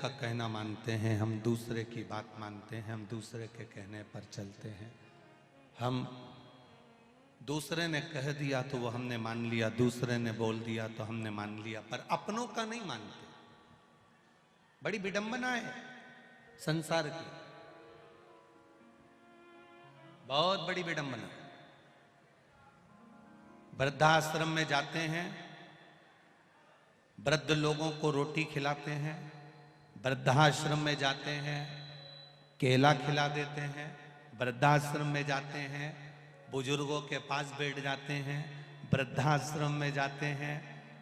का कहना मानते हैं, हम दूसरे की बात मानते हैं, हम दूसरे के कहने पर चलते हैं। हम दूसरे ने कह दिया तो वो हमने मान लिया, दूसरे ने बोल दिया तो हमने मान लिया, पर अपनों का नहीं मानते। बड़ी विडंबना है संसार की, बहुत बड़ी विडंबना। वृद्धाश्रम में जाते हैं, वृद्ध लोगों को रोटी खिलाते हैं, वृद्धाश्रम में जाते हैं केला खिला देते हैं, वृद्धाश्रम में जाते हैं बुजुर्गों के पास बैठ जाते हैं, वृद्धाश्रम में जाते हैं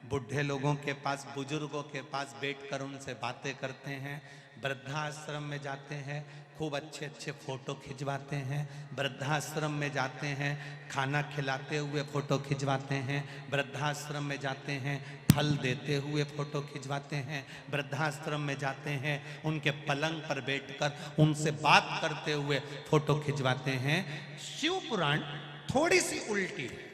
बुढ़े लोगों के पास, बुजुर्गों के पास बैठकर उनसे बातें करते हैं, वृद्धाश्रम में जाते हैं खूब अच्छे अच्छे फोटो खिंचवाते हैं, वृद्धाश्रम में जाते हैं खाना खिलाते हुए फोटो खिंचवाते हैं, वृद्धाश्रम में जाते हैं फल देते हुए फोटो खिंचवाते हैं, वृद्धाश्रम में जाते हैं उनके पलंग पर बैठकर उनसे बात करते हुए फोटो खिंचवाते हैं। शिव पुराण थोड़ी सी उल्टी है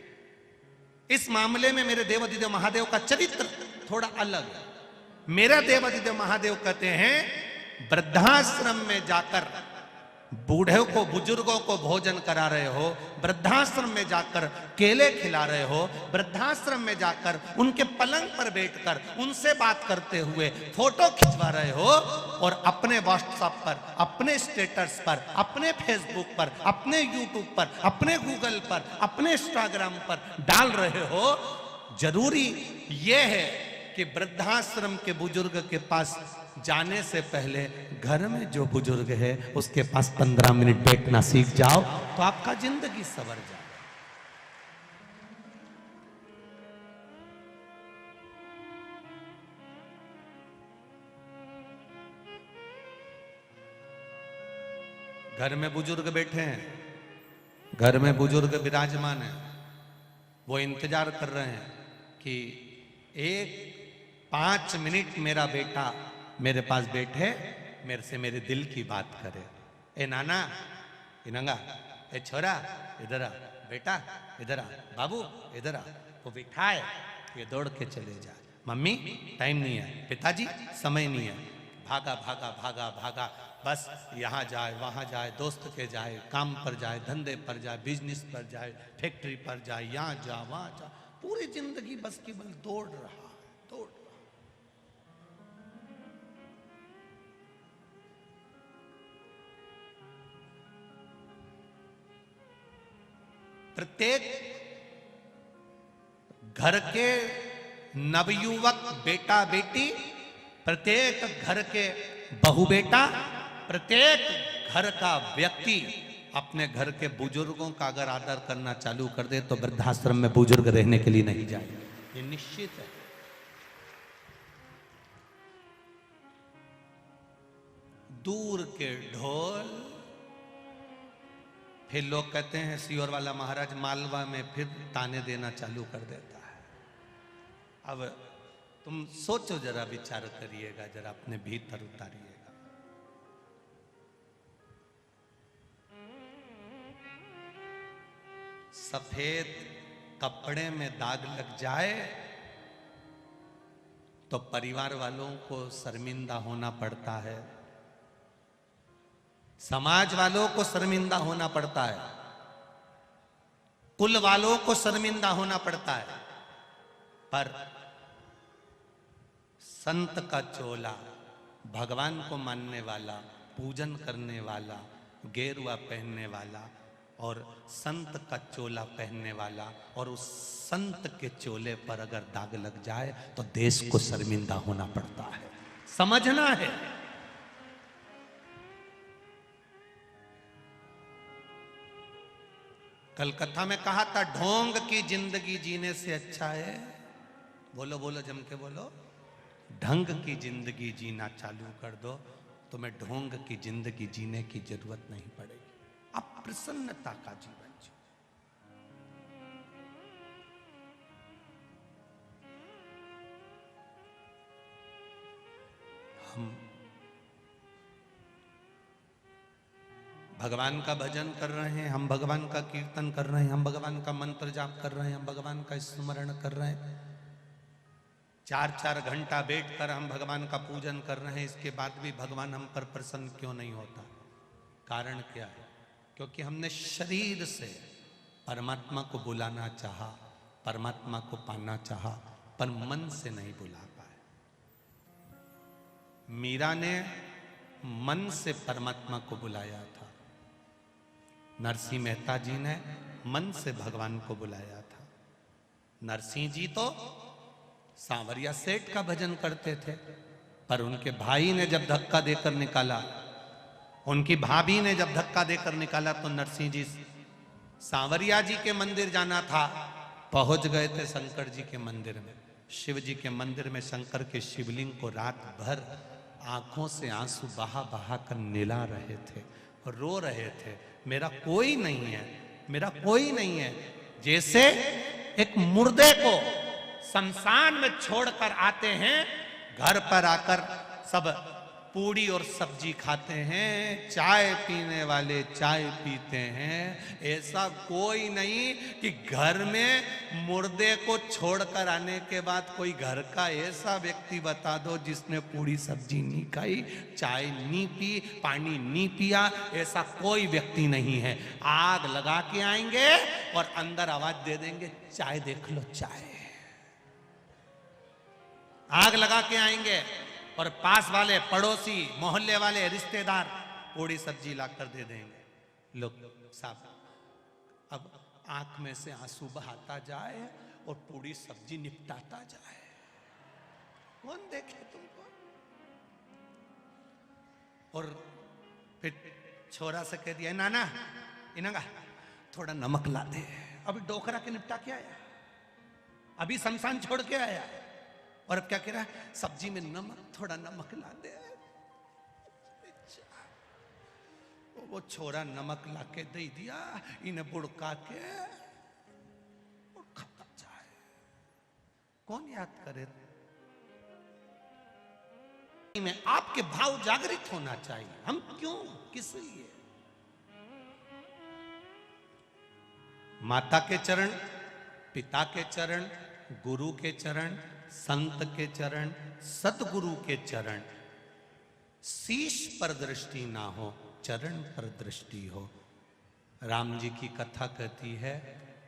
इस मामले में। मेरे देवाधिदेव महादेव का चरित्र थोड़ा अलग है। मेरा देवाधिदेव महादेव कहते हैं वृद्धाश्रम में जाकर बूढ़े को बुजुर्गों को भोजन करा रहे हो, वृद्धाश्रम में जाकर केले खिला रहे हो, वृद्धाश्रम में जाकर उनके पलंग पर बैठकर उनसे बात करते हुए फोटो खिंचवा रहे हो और अपने व्हाट्सएप पर, अपने स्टेटस पर, अपने फेसबुक पर, अपने यूट्यूब पर, अपने गूगल पर, अपने इंस्टाग्राम पर डाल रहे हो। जरूरी यह है कि वृद्धाश्रम के बुजुर्ग के पास जाने से पहले घर में जो बुजुर्ग है उसके पास 15 मिनट बैठना सीख जाओ तो आपका जिंदगी सवर जाए। घर में बुजुर्ग बैठे हैं, घर में बुजुर्ग विराजमान है, वो इंतजार कर रहे हैं कि 5 मिनट मेरा बेटा मेरे पास बैठे, मेरे से मेरे दिल की बात करे। ए नाना, ए नंगा, ए छोरा इधर आ, बेटा इधर आ, बाबू इधर आ। वो बिठाए, ये दौड़ के चले जाए। मम्मी टाइम नहीं है, पिताजी समय नहीं है, भागा भागा भागा भागा, बस यहाँ जाए वहाँ जाए, दोस्त के जाए, काम पर जाए, धंधे पर जाए, बिजनेस पर जाए, फैक्ट्री पर जाए, यहाँ जा वहाँ जा, पूरी जिंदगी बस केवल दौड़ रहा है, दौड़। प्रत्येक घर के नवयुवक बेटा बेटी, प्रत्येक घर के बहू बेटा, प्रत्येक घर का व्यक्ति अपने घर के बुजुर्गों का अगर आदर करना चालू कर दे तो वृद्धाश्रम में बुजुर्ग रहने के लिए नहीं जाए, ये निश्चित है। दूर के ढोल, फिर लोग कहते हैं सियोर वाला महाराज मालवा में फिर ताने देना चालू कर देता है। अब तुम सोचो जरा, विचार करिएगा जरा, अपने भीतर उतारिएगा। सफेद कपड़े में दाग लग जाए तो परिवार वालों को शर्मिंदा होना पड़ता है, समाज वालों को शर्मिंदा होना पड़ता है, कुल वालों को शर्मिंदा होना पड़ता है, पर संत का चोला, भगवान को मानने वाला, पूजन करने वाला, गेरुआ पहनने वाला और संत का चोला पहनने वाला, और उस संत के चोले पर अगर दाग लग जाए तो देश को शर्मिंदा होना पड़ता है। समझना है। कल कथा में कहा था ढोंग की जिंदगी जीने से अच्छा है, बोलो बोलो जम के बोलो, ढंग की जिंदगी जीना चालू कर दो, तुम्हें ढोंग की जिंदगी जीने की जरूरत नहीं पड़ेगी। अब प्रसन्नता का जीवन जी। हम भगवान का भजन कर रहे हैं, हम भगवान का कीर्तन कर रहे हैं, हम भगवान का मंत्र जाप कर रहे हैं, हम भगवान का स्मरण कर रहे हैं, 4-4 घंटा बैठकर हम भगवान का पूजन कर रहे हैं, इसके बाद भी भगवान हम पर प्रसन्न क्यों नहीं होता? कारण क्या है? क्योंकि हमने शरीर से परमात्मा को बुलाना चाहा, परमात्मा को पाना चाहा, पर मन से नहीं बुला पाए। मीरा ने मन से परमात्मा को बुलाया था, नरसिंह मेहता जी ने मन से भगवान को बुलाया था। नरसिंह जी तो सांवरिया सेठ का भजन करते थे, पर उनके भाई ने जब धक्का देकर निकाला, उनकी भाभी ने जब धक्का देकर निकाला, तो नरसिंह जी सांवरिया जी के मंदिर जाना था, पहुंच गए थे शंकर जी के मंदिर में। शिव जी के मंदिर में शंकर के शिवलिंग को रात भर आंखों से आंसू बहा बहा कर निला रहे थे और रो रहे थे, मेरा कोई नहीं है, मेरा कोई नहीं है। जैसे एक मुर्दे को शमशान में छोड़कर आते हैं, घर पर आकर सब पूड़ी और सब्जी खाते हैं, चाय पीने वाले चाय पीते हैं। ऐसा कोई नहीं कि घर में मुर्दे को छोड़कर आने के बाद कोई घर का ऐसा व्यक्ति बता दो जिसने पूड़ी सब्जी नहीं खाई, चाय नहीं पी, पानी नहीं पिया। ऐसा कोई व्यक्ति नहीं है। आग लगा के आएंगे और अंदर आवाज दे देंगे, चाय देख लो चाय। आग लगा के आएंगे और पास वाले पड़ोसी मोहल्ले वाले रिश्तेदार पूड़ी सब्जी लाकर दे देंगे। लोग साहब अब आंख में से आंसू बहाता जाए और पूड़ी सब्जी निपटाता जाए, कौन देखे तुमको? और फिर छोरा से कह दिया, नाना इनगा थोड़ा नमक ला दे। अभी डोकरा के निपटा के आया, अभी शमशान छोड़ के आया, और अब क्या कह रहा है? सब्जी में नमक, थोड़ा नमक ला दे। वो छोरा नमक ला के दे दिया, इन्हें बुड़का के और खाता जाए। कौन याद करे? में आपके भाव जागृत होना चाहिए। हम क्यों, किस लिए? माता के चरण, पिता के चरण, गुरु के चरण, संत के चरण, सतगुरु के चरण, शीश पर दृष्टि ना हो, चरण पर दृष्टि हो। राम जी की कथा कहती है,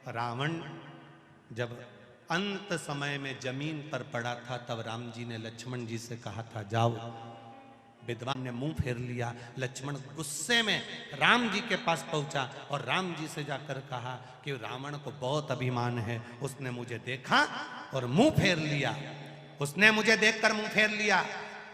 रावण जब अंत समय में जमीन पर पड़ा था, तब राम जी ने लक्ष्मण जी से कहा था जाओ। विद्वान ने मुंह फेर लिया। लक्ष्मण गुस्से में राम जी के पास पहुंचा और राम जी से जाकर कहा कि रावण को बहुत अभिमान है, उसने मुझे देखा और मुंह फेर लिया, उसने मुझे देखकर मुंह फेर लिया।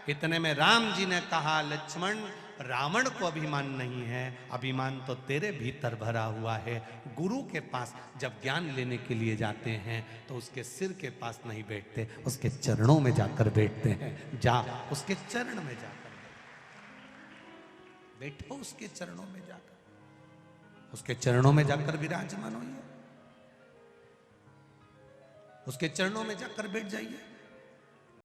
इतने में राम जी ने कहा, लक्ष्मण रावण को अभिमान नहीं है, अभिमान तो तेरे भीतर भरा हुआ है। गुरु के पास जब ज्ञान लेने के लिए जाते हैं तो उसके सिर के पास नहीं बैठते, उसके चरणों में जाकर बैठते हैं। जा उसके चरण में जाकर बैठो, उसके चरणों में जाकर, उसके चरणों में जाकर विराजमान होइए, उसके चरणों में जाकर बैठ जाइए।